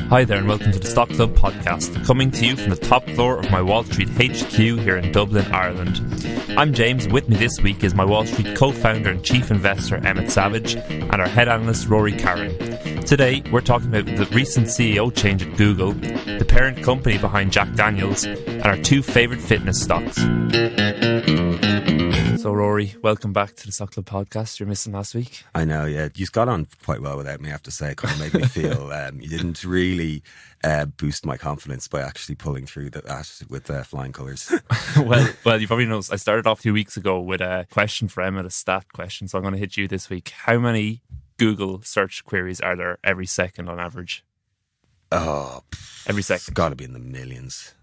Hi there and welcome to the Stock Club podcast, coming to you from the top floor of MyWallSt HQ here in Dublin, Ireland. I'm James, with me this week is MyWallSt co-founder and chief investor Emmett Savage and our head analyst Rory Carron. Today we're talking about the recent CEO change at Google, the parent company behind Jack Daniels, and our two favourite fitness stocks. So Rory, welcome back to the Stock Club podcast. You're missing last week. I know, yeah. You got on quite well without me, I have to say. It kind of made me feel you didn't really boost my confidence by actually pulling through that with flying colours. well, you probably know I started off 2 weeks ago with a question for Emmett, a stat question. So I'm going to hit you this week. How many Google search queries are there every second on average? Oh, every second. It's got to be in the millions.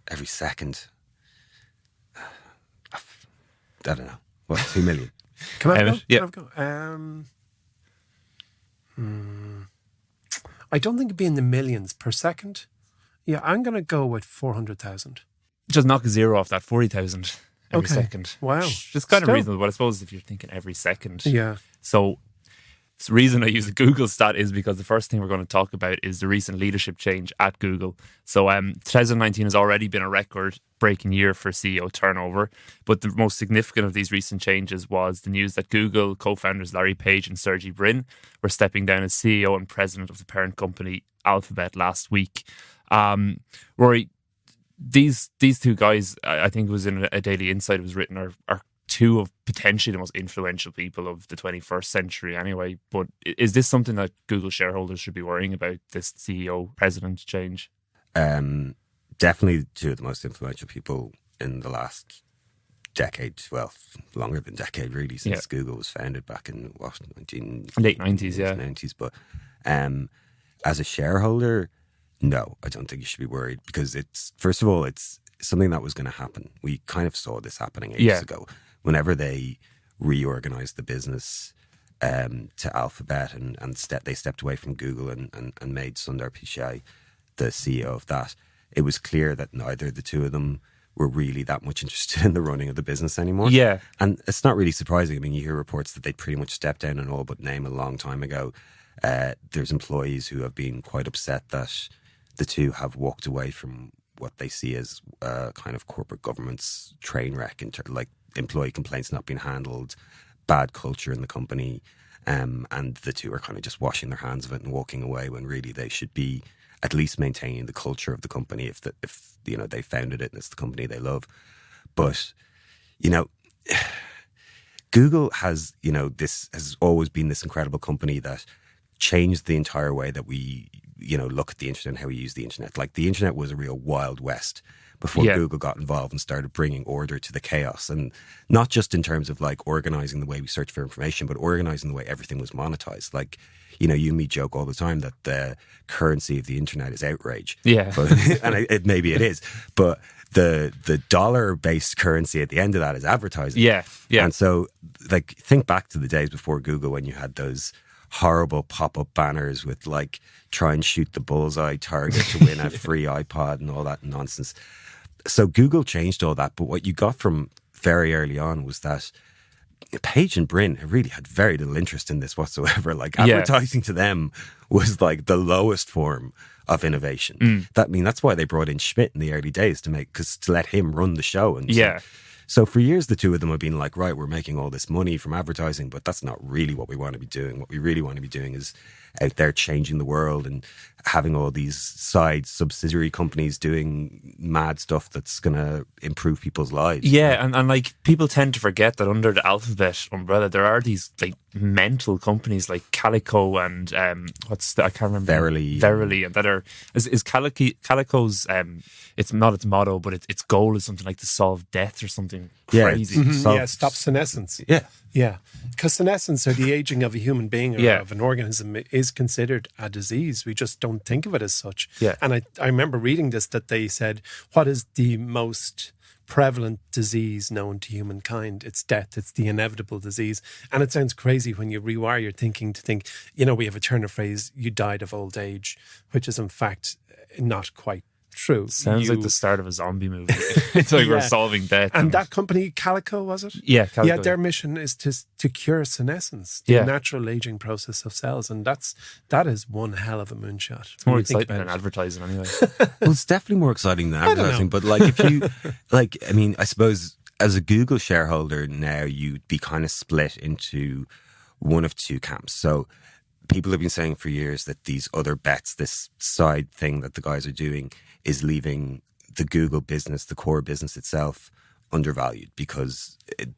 Every second. I don't know. What, 2 million? Can I go? Yeah. I don't think it'd be in the millions per second. Yeah, I'm going to go with 400,000. Just knock a zero off that, 40,000 every second. Wow. It's kind of reasonable, but I suppose if you're thinking every second. Yeah. So the reason I use the Google stat is because the first thing we're going to talk about is the recent leadership change at Google. So 2019 has already been a record-breaking year for CEO turnover, but the most significant of these recent changes was the news that Google co-founders Larry Page and Sergey Brin were stepping down as CEO and president of the parent company Alphabet last week. Rory, these two guys, I think it was in a Daily Insight, it was written, are two of potentially the most influential people of the 21st century anyway. But is this something that Google shareholders should be worrying about, this CEO president change? Definitely two of the most influential people in the last decade. Well, longer than decade really, since Google was founded back in late 90s, yeah. 90s. But as a shareholder, no, I don't think you should be worried, because it's, first of all, it's something that was going to happen. We kind of saw this happening ages ago. Whenever they reorganized the business to Alphabet and they stepped away from Google and made Sundar Pichai the CEO of that, it was clear that neither of the two of them were really that much interested in the running of the business anymore. Yeah. And it's not really surprising. I mean, you hear reports that they pretty much stepped down in all but name a long time ago. There's employees who have been quite upset that the two have walked away from what they see as kind of corporate governance train wreck, like employee complaints not being handled, bad culture in the company, and the two are kind of just washing their hands of it and walking away, when really they should be at least maintaining the culture of the company if you know they founded it and it's the company they love. But you know, Google has this has always been this incredible company that changed the entire way that we look at the internet and how we use the internet. Like, the internet was a real Wild West before Google got involved and started bringing order to the chaos. And not just in terms of like organizing the way we search for information, but organizing the way everything was monetized. Like, you and me joke all the time that the currency of the internet is outrage. Yeah. But, and maybe it is. But the dollar-based currency at the end of that is advertising. Yeah. Yeah. And so, like, think back to the days before Google, when you had those horrible pop-up banners with like, try and shoot the bullseye target to win a free iPod and all that nonsense. So Google changed all that, but what you got from very early on was that Page and Brin really had very little interest in this whatsoever. Like, advertising to them was like the lowest form of innovation. That's why they brought in Schmidt in the early days to let him run the show. And so for years, the two of them have been like, right, we're making all this money from advertising, but that's not really what we want to be doing. What we really want to be doing is out there changing the world and having all these side subsidiary companies doing mad stuff that's going to improve people's lives. Yeah, and like, people tend to forget that under the Alphabet umbrella, there are these like mental companies like Calico and I can't remember. Verily, and that are is Calico's it's not its motto, but its goal is something like to solve death or something crazy. Stop senescence. Yeah, because senescence, or the aging of a human being or of an organism, is considered a disease. We just don't think of it as such. Yeah. And I remember reading this, that they said, what is the most prevalent disease known to humankind? It's death. It's the inevitable disease. And it sounds crazy when you rewire your thinking to think, we have a turn of phrase, you died of old age, which is in fact not quite true. Sounds like the start of a zombie movie. It's like we're solving death. And that company, Calico, was it? Yeah, Calico. Yeah, their mission is to cure senescence, the natural aging process of cells, and that is one hell of a moonshot. It's more exciting than advertising, anyway. Well, it's definitely more exciting than advertising. But like, if you like, I mean, I suppose as a Google shareholder now, you'd be kind of split into one of two camps. So people have been saying for years that these other bets, this side thing that the guys are doing, is leaving the Google business, the core business itself, undervalued because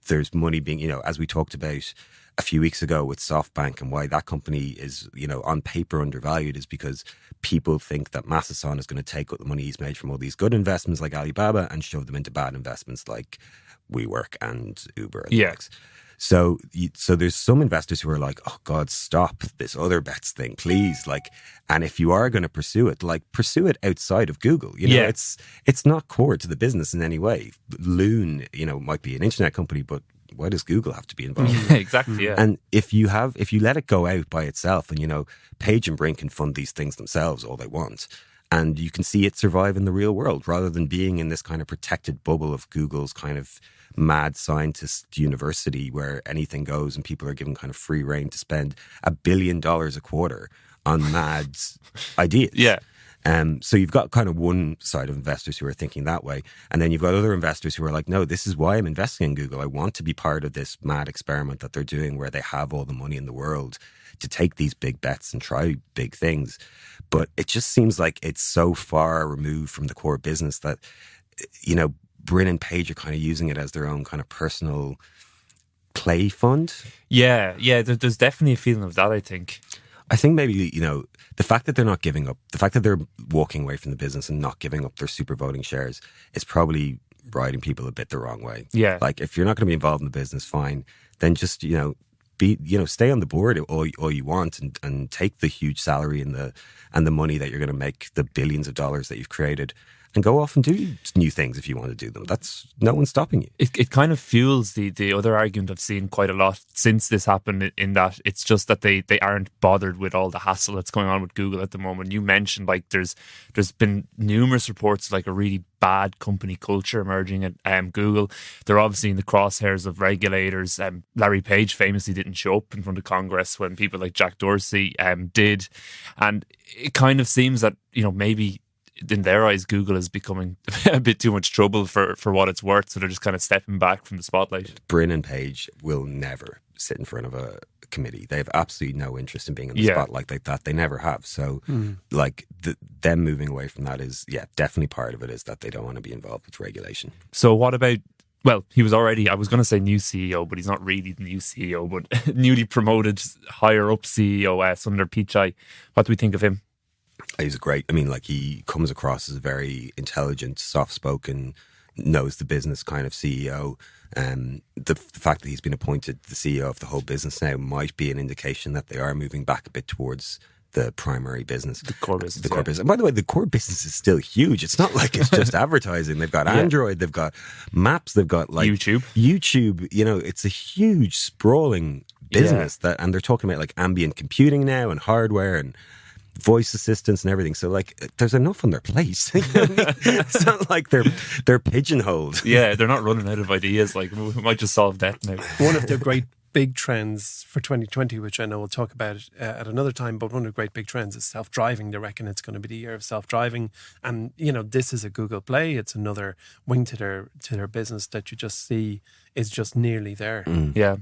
there's money being, as we talked about a few weeks ago with SoftBank, and why that company is, on paper undervalued is because people think that Masason is going to take up the money he's made from all these good investments like Alibaba and shove them into bad investments like WeWork and Uber and the likes. So there's some investors who are like, oh God, stop this other bets thing, please. Like, and if you are going to pursue it, pursue it outside of Google. It's not core to the business in any way. Loon, might be an internet company, but why does Google have to be involved? Exactly, yeah. And if you let it go out by itself, and Page and Brink can fund these things themselves all they want, and you can see it survive in the real world rather than being in this kind of protected bubble of Google's kind of mad scientist university where anything goes and people are given kind of free rein to spend $1 billion a quarter on mad ideas. Yeah. So you've got kind of one side of investors who are thinking that way. And then you've got other investors who are like, no, this is why I'm investing in Google. I want to be part of this mad experiment that they're doing where they have all the money in the world to take these big bets and try big things. But it just seems like it's so far removed from the core business that, Bryn and Page are kind of using it as their own kind of personal play fund. Yeah. There's definitely a feeling of that, I think. I think maybe, the fact that they're not giving up, the fact that they're walking away from the business and not giving up their super voting shares is probably riding people a bit the wrong way. Yeah. Like, if you're not going to be involved in the business, fine. Then just, stay on the board all you want and take the huge salary and the money that you're going to make, the billions of dollars that you've created, and go off and do new things if you want to do them. That's no one's stopping you. It kind of fuels the other argument I've seen quite a lot since this happened, in that it's just that they aren't bothered with all the hassle that's going on with Google at the moment. You mentioned there's been numerous reports of a really bad company culture emerging at Google. They're obviously in the crosshairs of regulators. Larry Page famously didn't show up in front of Congress when people like Jack Dorsey did. And it kind of seems that, maybe in their eyes, Google is becoming a bit too much trouble for what it's worth. So they're just kind of stepping back from the spotlight. Bryn and Page will never sit in front of a committee. They have absolutely no interest in being in the spotlight like that. They never have. So them moving away from that is, definitely part of it is that they don't want to be involved with regulation. So what about, well, he was already, I was going to say new CEO, but he's not really the new CEO, but newly promoted higher up CEO, Sundar Pichai. What do we think of him? He's great. I mean, he comes across as a very intelligent, soft-spoken, knows the business kind of CEO. The fact that he's been appointed the CEO of the whole business now might be an indication that they are moving back a bit towards the primary business. The core business. The core business. And by the way, the core business is still huge. It's not like it's just advertising. They've got Android, they've got Maps, they've got YouTube. It's a huge, sprawling business and they're talking about ambient computing now and hardware and voice assistants and everything. So there's enough on their plate. It's not like they're pigeonholed. Yeah, they're not running out of ideas. We might just solve that now. One of the great big trends for 2020, which I know we'll talk about at another time, but one of the great big trends is self-driving. They reckon it's going to be the year of self-driving. And, this is a Google play. It's another wing to their business that you just see is just nearly there. Yeah.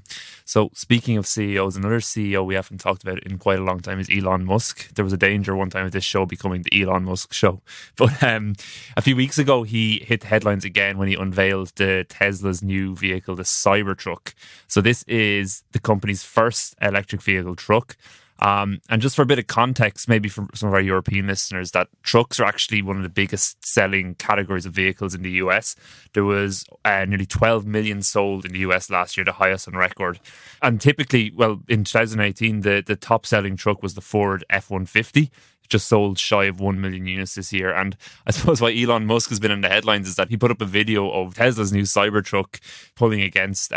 So speaking of CEOs, another CEO we haven't talked about in quite a long time is Elon Musk. There was a danger one time of this show becoming the Elon Musk show. But a few weeks ago, he hit the headlines again when he unveiled Tesla's new vehicle, the Cybertruck. So this is the company's first electric vehicle truck. And just for a bit of context, maybe for some of our European listeners, that trucks are actually one of the biggest selling categories of vehicles in the US. There was nearly 12 million sold in the US last year, the highest on record. And typically, in 2018, the top selling truck was the Ford F-150. just sold shy of 1 million units this year. And I suppose why Elon Musk has been in the headlines is that he put up a video of Tesla's new Cybertruck pulling against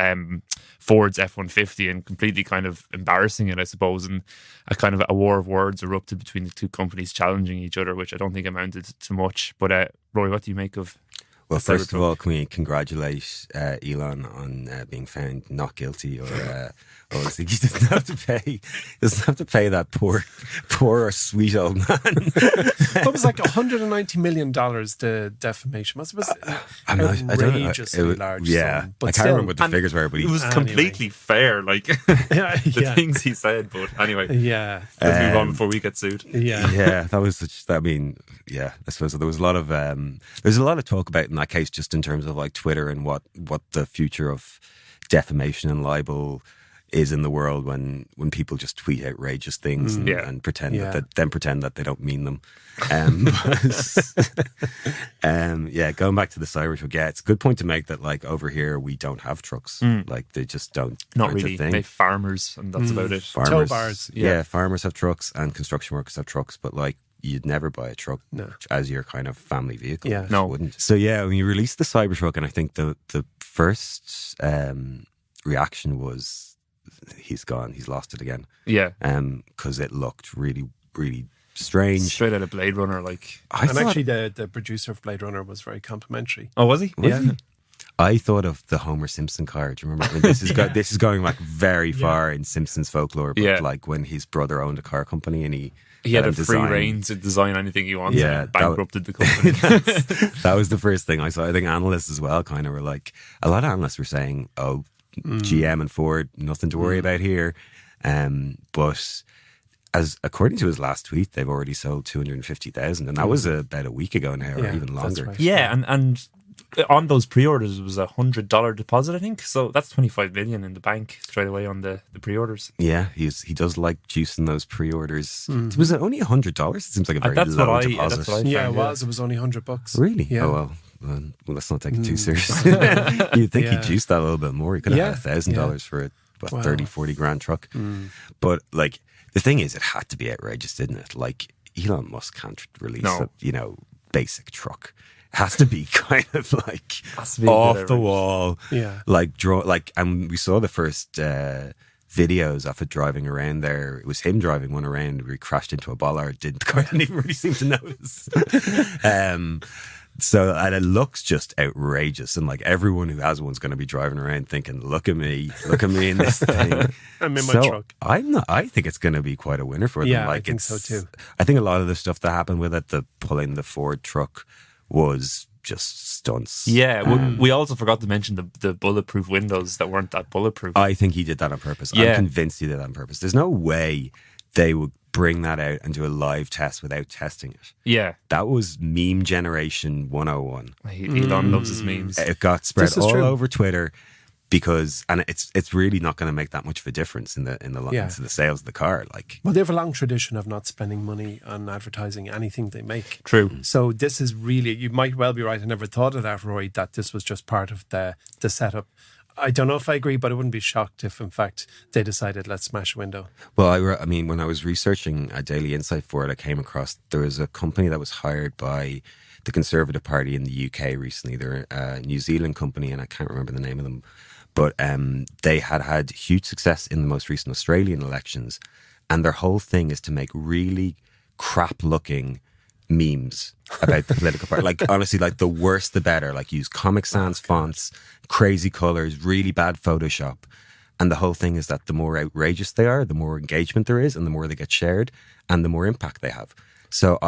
Ford's F-150 and completely kind of embarrassing it, I suppose. And a kind of a war of words erupted between the two companies challenging each other, which I don't think amounted to much. But Roy, what do you make of Well, first of all, can we congratulate Elon on being found not guilty, or he doesn't have to pay. He doesn't have to pay that poor sweet old man. What was like $190 million the defamation? It was outrageously large. Yeah, sum, but I can't still, remember what the figures were, but it was completely fair. Like the things he said. But anyway, let's move on before we get sued. Yeah, that was such. I mean, yeah, I suppose there was a lot of there's a lot of talk about in that case, just in terms of like Twitter and what the future of defamation and libel is in the world when people just tweet outrageous things and pretend that they don't mean them. Going back to the Cybertruck, it's a good point to make that like over here we don't have trucks. Like they just don't. Not really. They have farmers, and that's about it. Farmers, tow bars. Yeah, farmers have trucks and construction workers have trucks, but like you'd never buy a truck as your kind of family vehicle. Yeah. No, wouldn't. So when you released the Cybertruck, and I think the first reaction was he's gone, he's lost it again. Yeah. Because it looked really, really strange. Straight out of Blade Runner, like. Actually, the producer of Blade Runner was very complimentary. Oh, was he? Yeah. I thought of the Homer Simpson car. Do you remember? I mean, this is going like very far in Simpsons folklore, but like when his brother owned a car company and he had a free reign to design anything he wanted. Yeah, and bankrupted the company. That was the first thing I saw. I think analysts as well kind of were like, a lot of analysts were saying, oh, GM and Ford, nothing to worry about here. But according to his last tweet, they've already sold 250,000, and that was about a week ago now, or even longer. Right. Yeah, and on those pre-orders it was $100 deposit, I think. So that's 25 million in the bank straight away on the pre-orders. Yeah, he does like juicing those pre-orders. Was it only $100? It seems like a very low deposit. That's what I found, it was. It was only $100. Really? Yeah. Oh well, let's not take it too seriously. You'd think he'd juice that a little bit more. He could have had $1,000 for a 30-40 grand truck. But like the thing is, it had to be outrageous, didn't it? Like Elon Musk can't release a basic truck. It has to be kind of like off the wall. Yeah. And we saw the first videos of it driving around there. It was him driving one around where he crashed into a bollard. The car didn't even really seem to notice. And it looks just outrageous, and like everyone who has one's going to be driving around thinking, "Look at me in this thing." I'm in my truck. I think it's going to be quite a winner for them. Yeah, like, I think so too. I think a lot of the stuff that happened with it, the pulling the Ford truck, was just stunts. Yeah, we also forgot to mention the bulletproof windows that weren't that bulletproof. I think he did that on purpose. Yeah. I'm convinced he did that on purpose. There's no way they would bring that out and do a live test without testing it. Yeah. That was meme generation 101. Elon loves his memes. It got spread all true. over Twitter because, and it's really not going to make that much of a difference in the sales of the car. Like, well, they have a long tradition of not spending money on advertising anything they make. True. So this is really, you might well be right. I never thought of that, Roy, that this was just part of the setup. I don't know if I agree, but I wouldn't be shocked if, in fact, they decided, let's smash a window. Well, I mean, when I was researching a Daily Insight for it, I came across there was a company that was hired by the Conservative Party in the UK recently. They're a New Zealand company, and I can't remember the name of them. But they had huge success in the most recent Australian elections, and their whole thing is to make really crap-looking memes about the political party. Like, honestly, like the worse the better. Like, use Comic Sans fonts, crazy colors, really bad Photoshop. And the whole thing is that the more outrageous they are, the more engagement there is, and the more they get shared, and the more impact they have. So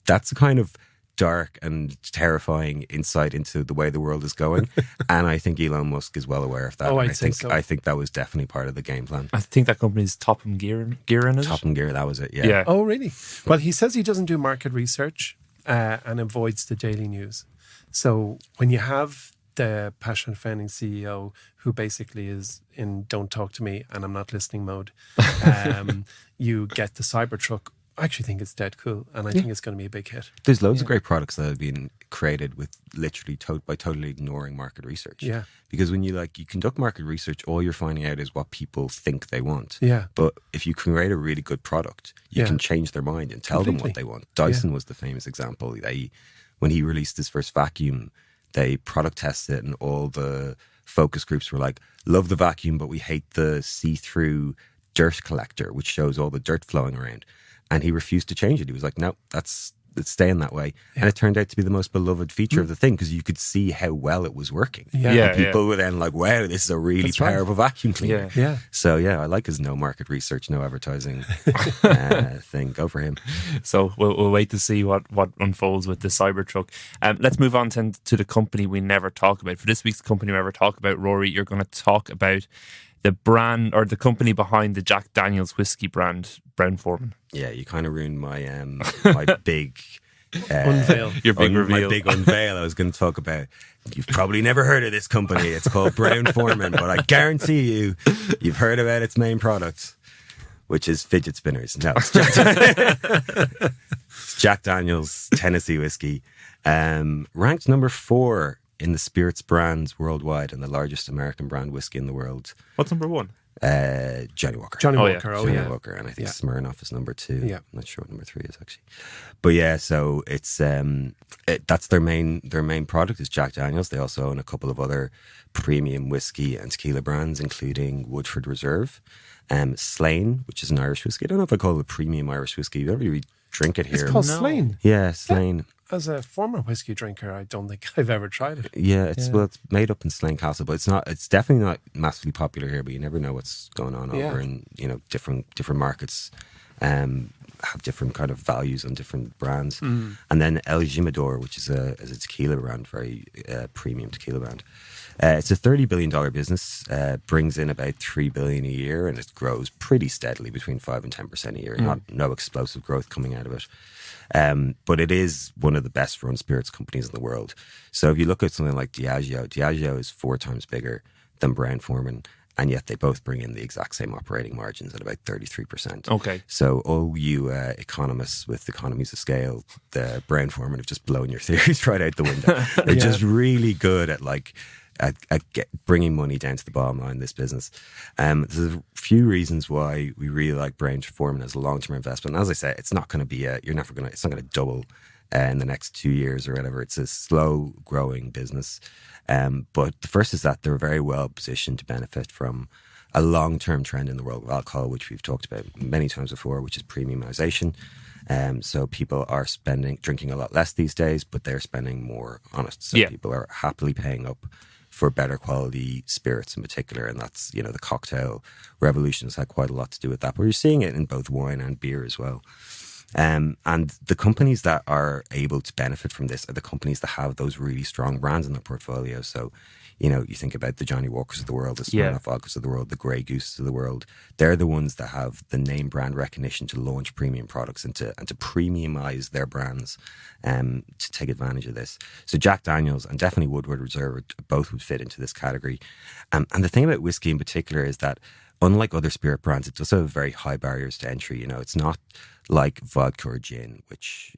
that's a kind of dark and terrifying insight into the way the world is going. And I think Elon Musk is well aware of that. Oh, I think so. I think that was definitely part of the game plan. I think that company's Topham Gear in it. Topham Gear, that was it, yeah. Oh, really? Well, he says he doesn't do market research and avoids the daily news. So when you have the passionate founding CEO who basically is in don't talk to me and I'm not listening mode, you get the Cybertruck I actually think it's dead cool, and I think it's going to be a big hit. There's loads of great products that have been created with literally by totally ignoring market research. Yeah. Because when you conduct market research, all you're finding out is what people think they want. Yeah. But if you can create a really good product, you can change their mind and tell them what they want. Dyson was the famous example. When he released his first vacuum, they product tested it, and all the focus groups were like, love the vacuum, but we hate the see-through dirt collector, which shows all the dirt flowing around. And he refused to change it. He was like, no, it's staying that way. Yeah. And it turned out to be the most beloved feature of the thing, because you could see how well it was working. And people were then like, wow, this is a really powerful vacuum cleaner. So I like his no market research, no advertising thing. Go for him. So we'll wait to see what unfolds with the Cybertruck. Let's move on to the company we never talk about. For this week's company we never talk about, Rory, you're going to talk about the brand, or the company behind the Jack Daniel's whiskey brand, Brown-Forman. Yeah, you kind of ruined my my big unveil. Your big reveal. My big unveil. I was going to talk about. You've probably never heard of this company. It's called Brown-Forman, but I guarantee you've heard about its main product, which is fidget spinners. No, it's Jack Daniel's Tennessee whiskey, ranked number 4 in the spirits brands worldwide, and the largest American brand whiskey in the world. What's number 1? Johnny Walker. Johnny Walker. Johnny Walker, and I think Smirnoff is number 2. Yeah. I'm not sure what number 3 is actually, but so it's that's their main product is Jack Daniel's. They also own a couple of other premium whiskey and tequila brands, including Woodford Reserve, Slane, which is an Irish whiskey. I don't know if I call it a premium Irish whiskey. We don't really drink it here. It's called Slane. Yeah, Slane. As a former whiskey drinker, I don't think I've ever tried it. Yeah, it's made up in Slane Castle, but it's definitely not massively popular here, but you never know what's going on over in, different markets have different kind of values on different brands. And then El Jimador, which is a tequila brand, very premium tequila brand. It's a $30 billion business, brings in about $3 billion a year, and it grows pretty steadily between 5 and 10% a year. No explosive growth coming out of it. But it is one of the best run spirits companies in the world. So if you look at something like Diageo is 4 times bigger than Brown-Forman, and yet they both bring in the exact same operating margins at about 33%. Okay. So all you economists with economies of scale, the Brown-Forman have just blown your theories right out the window. They're just really good at bringing money down to the bottom line in this business. There's a few reasons why we really like Brown-Forman as a long-term investment. And as I say, it's not going to be it's not going to double in the next 2 years or whatever. It's a slow growing business. But the first is that they're very well positioned to benefit from a long-term trend in the world of alcohol, which we've talked about many times before, which is premiumization. So people are drinking a lot less these days, but they're spending more on it. So people are happily paying up for better quality spirits in particular, and that's the cocktail revolution has had quite a lot to do with that. But you're seeing it in both wine and beer as well. And the companies that are able to benefit from this are the companies that have those really strong brands in their portfolio. So, you think about the Johnny Walkers of the world, the Smirnoff Vodkas of the world, the Grey Gooses of the world. They're the ones that have the name brand recognition to launch premium products and to premiumize their brands to take advantage of this. So Jack Daniel's and definitely Woodford Reserve both would fit into this category. And the thing about whiskey in particular is that unlike other spirit brands, it does have very high barriers to entry. It's not like vodka or gin, which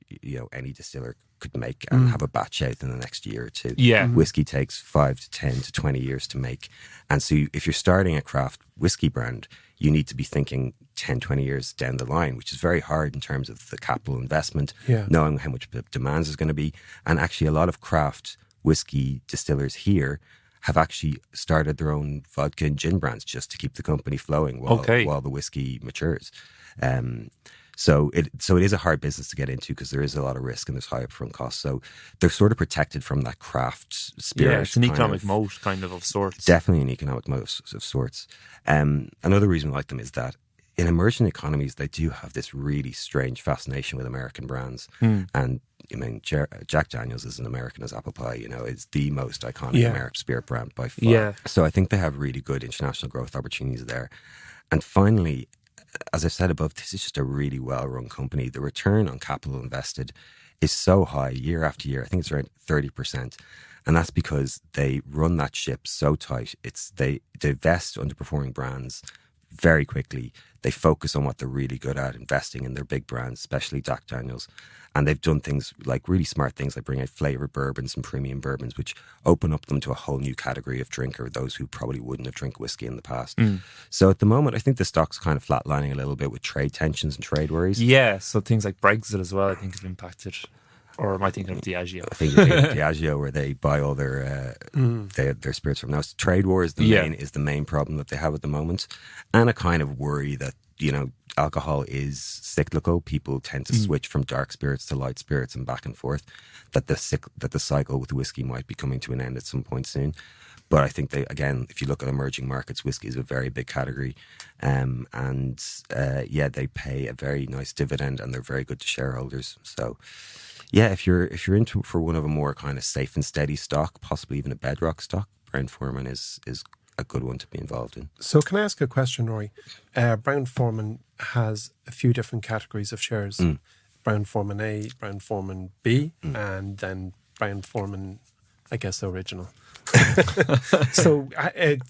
any distiller could make and have a batch out in the next year or 2. Yeah. Whiskey takes 5 to 10 to 20 years to make. And so if you're starting a craft whiskey brand, you need to be thinking 10, 20 years down the line, which is very hard in terms of the capital investment, knowing how much demands is going to be. And actually a lot of craft whiskey distillers here have actually started their own vodka and gin brands just to keep the company flowing while the whiskey matures. So it is a hard business to get into because there is a lot of risk and there's high upfront costs. So they're sort of protected from that craft spirit. Yeah, it's an economic moat of sorts. Definitely an economic moat of sorts. Another reason we like them is that in emerging economies, they do have this really strange fascination with American brands. And Jack Daniel's is an American as apple pie. It's the most iconic American spirit brand by far. Yeah. So I think they have really good international growth opportunities there. And finally, as I've said above, this is just a really well-run company. The return on capital invested is so high year after year. I think it's around 30%. And that's because they run that ship so tight. They divest underperforming brands very quickly. They focus on what they're really good at, investing in their big brands, especially Jack Daniels. And they've done things like really smart things, like bring out flavored bourbons and premium bourbons, which open up them to a whole new category of drinker, those who probably wouldn't have drank whiskey in the past. So at the moment, I think the stock's kind of flatlining a little bit with trade tensions and trade worries. Yeah, so things like Brexit as well, I think, have impacted. Or am I thinking of Diageo? I think you're thinking of Diageo, where they buy all their spirits from. Now, trade war is the main problem that they have at the moment, and a kind of worry that, you know, alcohol is cyclical. People tend to switch from dark spirits to light spirits and back and forth. That the cycle with whiskey might be coming to an end at some point soon. But I think if you look at emerging markets, whiskey is a very big category, they pay a very nice dividend and they're very good to shareholders. So, yeah, if you're into for one of a more kind of safe and steady stock, possibly even a bedrock stock, Brown-Forman is a good one to be involved in. So can I ask a question, Rory? Brown-Forman has a few different categories of shares. Brown-Forman A, Brown-Forman B, and then Brown-Forman, I guess, original. So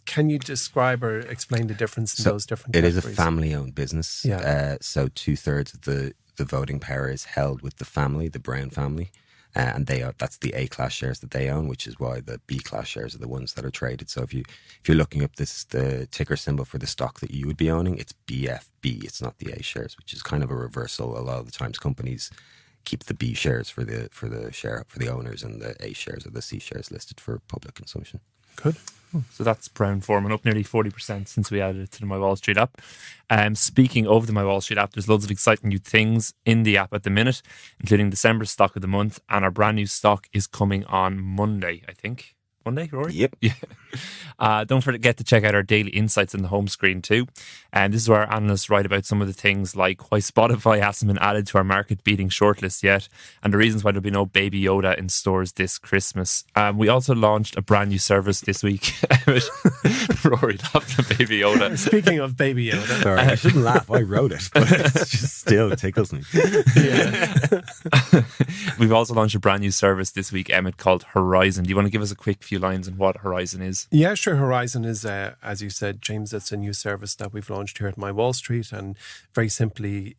can you describe or explain the difference in those different categories? It is a family-owned business. Yeah. So 2/3 of the voting power is held with the family, the Brown family. And that's the A-class shares that they own, which is why the B-class shares are the ones that are traded. So if you're looking up the ticker symbol for the stock that you would be owning, it's BFB. It's not the A shares, which is kind of a reversal. A lot of the times companies keep the B shares for the owners, and the A shares or the C shares listed for public consumption. Good. So that's Brown-Forman, up nearly 40% since we added it to the MyWallSt app. Speaking of the MyWallSt app, there's loads of exciting new things in the app at the minute, including December's stock of the month, and our brand new stock is coming on Monday, I think. Monday, Rory? Yep. Yeah. Don't forget to check out our daily insights on the home screen too. And this is where our analysts write about some of the things like why Spotify hasn't been added to our market-beating shortlist yet, and the reasons why there'll be no Baby Yoda in stores this Christmas. We also launched a brand new service this week. Rory laughed at Baby Yoda. Speaking of Baby Yoda. Sorry, I shouldn't laugh. I wrote it, but it's just still tickles me. Yeah. We've also launched a brand new service this week, Emmett, called Horizon. Do you want to give us a quick few lines on what Horizon is? Yeah, sure. Horizon is, as you said, James, it's a new service that we've launched here at MyWallSt, and very simply,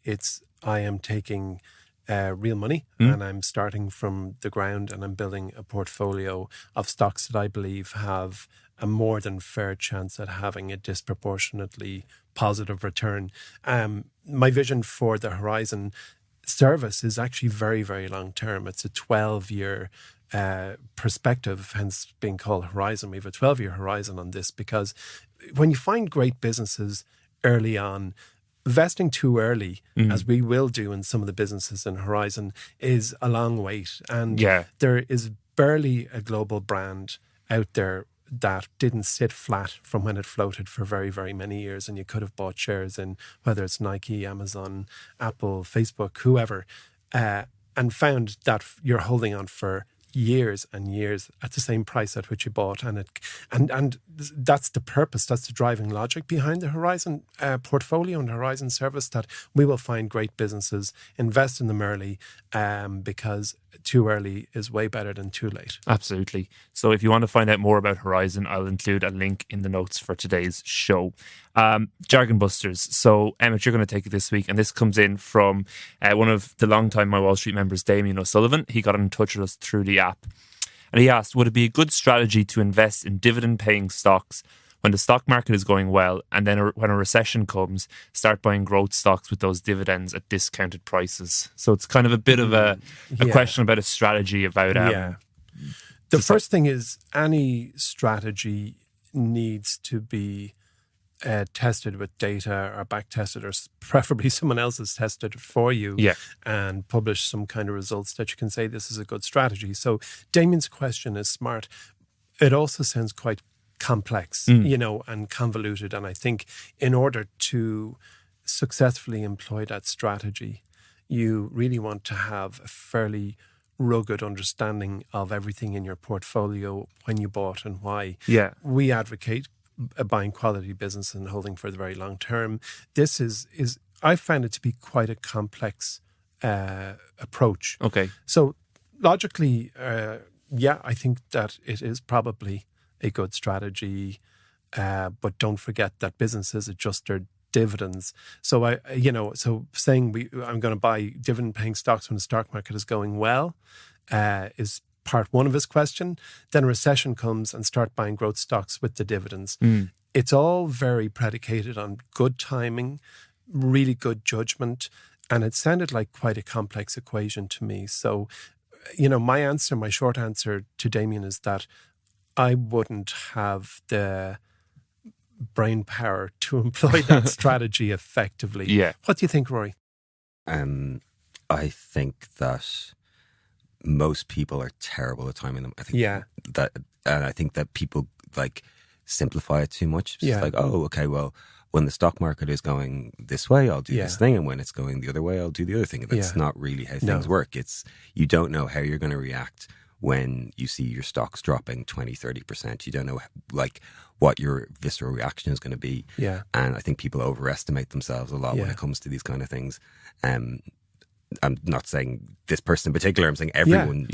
I am taking real money and I'm starting from the ground and I'm building a portfolio of stocks that I believe have a more than fair chance at having a disproportionately positive return. My vision for the Horizon service is actually very, very long term. It's a 12-year perspective, hence being called Horizon. We have a 12-year horizon on this, because when you find great businesses early on, investing too early, as we will do in some of the businesses in Horizon, is a long wait. And there is barely a global brand out there that didn't sit flat from when it floated for very, very many years, and you could have bought shares in whether it's Nike, Amazon, Apple, Facebook, whoever, and found that you're holding on for years and years at the same price at which you bought, and that's the purpose, that's the driving logic behind the Horizon portfolio and Horizon service, that we will find great businesses, invest in them early, because too early is way better than too late. Absolutely. So if you want to find out more about Horizon, I'll include a link in the notes for today's show. Jargon Busters. So Emmett, you're going to take it this week, and this comes in from one of the longtime MyWallSt members, Damien O'Sullivan. He got in touch with us through the app, and he asked, would it be a good strategy to invest in dividend-paying stocks when the stock market is going well, and then when a recession comes, start buying growth stocks with those dividends at discounted prices? So it's kind of a bit of a question about a strategy about... The first thing is, any strategy needs to be tested with data, or back tested, or preferably someone else has tested it for you, and published some kind of results that you can say this is a good strategy. So Damien's question is smart. It also sounds quite complex, and convoluted. And I think in order to successfully employ that strategy, you really want to have a fairly rugged understanding of everything in your portfolio, when you bought and why. We advocate buying quality business and holding for the very long term. This is I found it to be quite a complex approach. Okay. So logically, I think that it is probably a good strategy but don't forget that businesses adjust their dividends. So so saying I'm going to buy dividend-paying stocks when the stock market is going well is part one of his question. Then a recession comes and start buying growth stocks with the dividends. It's all very predicated on good timing, really good judgment, and it sounded like quite a complex equation to me. So, my short answer to Damien is that I wouldn't have the brain power to employ that strategy effectively. Yeah. What do you think, Rory? I think that most people are terrible at timing them. I think that people simplify it too much. It's like, oh, okay, well, when the stock market is going this way, I'll do this thing, and when it's going the other way, I'll do the other thing. That's not really how things work. You don't know how you're going to react when you see your stocks dropping 20, 30%. You don't know what your visceral reaction is going to be. Yeah. And I think people overestimate themselves a lot when it comes to these kind of things. I'm not saying this person in particular. I'm saying everyone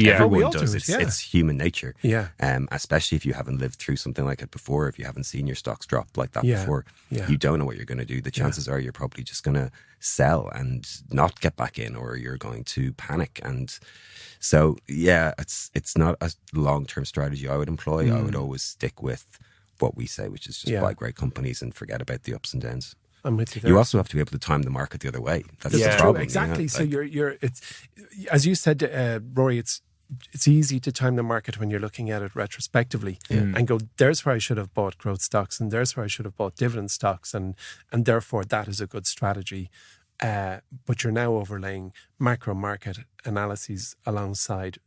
does. It's human nature. Yeah. Especially if you haven't lived through something like it before, if you haven't seen your stocks drop like that before, you don't know what you're going to do. The chances are you're probably just going to sell and not get back in, or you're going to panic. And so, it's not a long-term strategy I would employ. I would always stick with what we say, which is just buy great companies and forget about the ups and downs. I'm with you there. You also have to be able to time the market the other way. That's the true, problem. exactly. So it's as you said, Rory. It's easy to time the market when you're looking at it retrospectively and go, there's where I should have bought growth stocks, and there's where I should have bought dividend stocks, and therefore that is a good strategy. But you're now overlaying macro market analyses alongside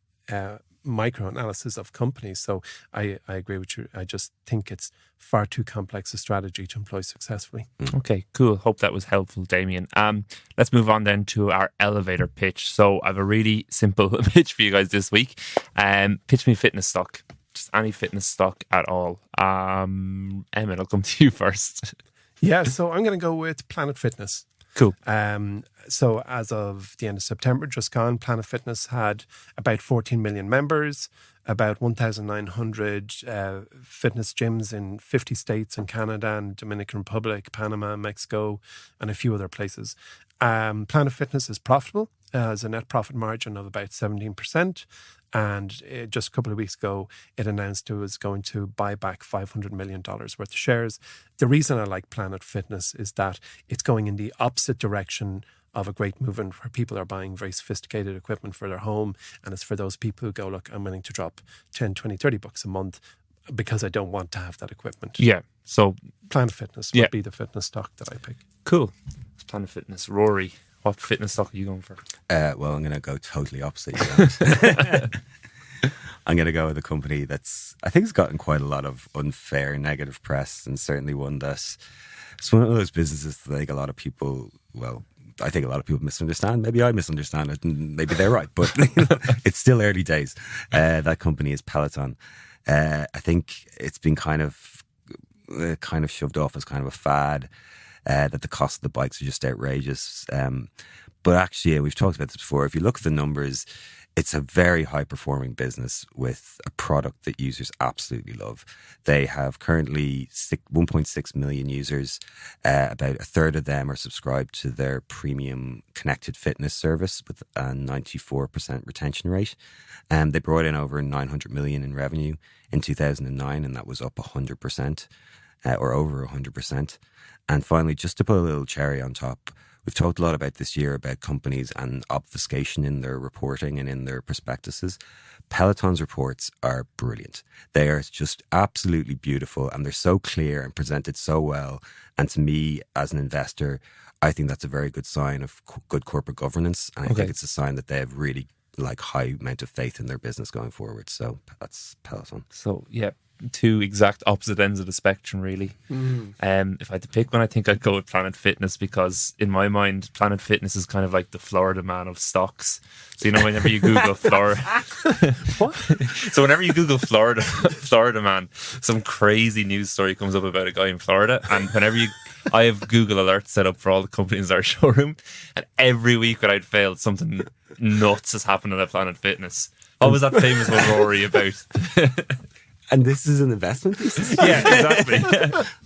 micro analysis of companies. So I agree with you. I just think it's far too complex a strategy to employ successfully. Okay, cool. Hope that was helpful, Damien. Let's move on then to our elevator pitch. So I have a really simple pitch for you guys this week. Pitch me fitness stock. Just any fitness stock at all. Emmett, I'll come to you first. Yeah, so I'm going to go with Planet Fitness. Cool. So as of the end of September, just gone, Planet Fitness had about 14 million members, about 1,900 fitness gyms in 50 states in Canada and Dominican Republic, Panama, Mexico, and a few other places. Planet Fitness is profitable, has a net profit margin of about 17%. And just a couple of weeks ago, it announced it was going to buy back $500 million worth of shares. The reason I like Planet Fitness is that it's going in the opposite direction of a great movement where people are buying very sophisticated equipment for their home. And it's for those people who go, look, I'm willing to drop 10, 20, 30 bucks a month because I don't want to have that equipment. Yeah. So Planet Fitness would be the fitness stock that I pick. Cool. It's Planet Fitness. Rory, what fitness stock are you going for? Well, I'm going to go totally opposite. I'm going to go with a company that's, I think, has gotten quite a lot of unfair negative press, and certainly one that it's one of those businesses that I think a lot of people, I think a lot of people misunderstand. Maybe I misunderstand it, and maybe they're right, but it's still early days. That company is Peloton. I think it's been kind of shoved off as kind of a fad. That the cost of the bikes are just outrageous. But actually, we've talked about this before. If you look at the numbers, it's a very high-performing business with a product that users absolutely love. They have currently 1.6 million users. About a third of them are subscribed to their premium connected fitness service with a 94% retention rate. They brought in over 900 million in revenue in 2009, and that was up 100%, or over 100%. And finally, just to put a little cherry on top, we've talked a lot about this year about companies and obfuscation in their reporting and in their prospectuses. Peloton's reports are brilliant. They are just absolutely beautiful, and they're so clear and presented so well. And to me, as an investor, I think that's a very good sign of good corporate governance. And I think it's a sign that they have really high amount of faith in their business going forward. So that's Peloton. So, yeah. Two exact opposite ends of the spectrum, really. If I had to pick one, I think I'd go with Planet Fitness, because in my mind, Planet Fitness is kind of like the Florida man of stocks. So, whenever you Google Florida, What? So whenever you Google Florida man, some crazy news story comes up about a guy in Florida. And I have Google alerts set up for all the companies in our showroom, and every week when I'd failed, something nuts has happened at Planet Fitness. What was that famous one, Rory, about? And this is an investment thesis? Yeah, exactly.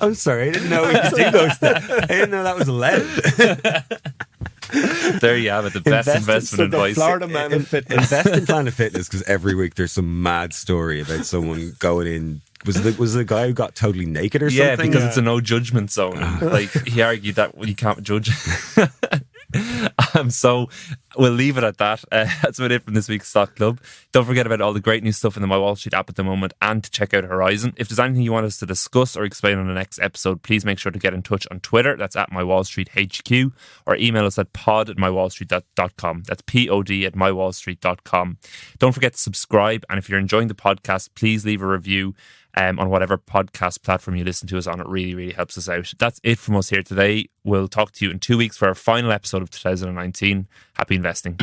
I'm sorry, I didn't know we could do those things. I didn't know that was allowed. There you have it, the best investment the advice. Florida Man of Fitness. Invest in Planet Fitness, because every week there's some mad story about someone going in. Was the guy who got totally naked or Yeah, something? because it's a no judgment zone. Like, he argued that you can't judge. So we'll leave it at that. That's about it from this week's Stock Club. Don't forget about all the great new stuff in the MyWallSt app at the moment, and to check out Horizon. If there's anything you want us to discuss or explain on the next episode, please make sure to get in touch on Twitter. That's at MyWallStHQ, or email us at pod@mywallstreet.com. That's pod@mywallstreet.com. Don't forget to subscribe, and if you're enjoying the podcast, please leave a review on whatever podcast platform you listen to us on. It really, really helps us out. That's it from us here today. We'll talk to you in 2 weeks for our final episode of 2019. Happy investing.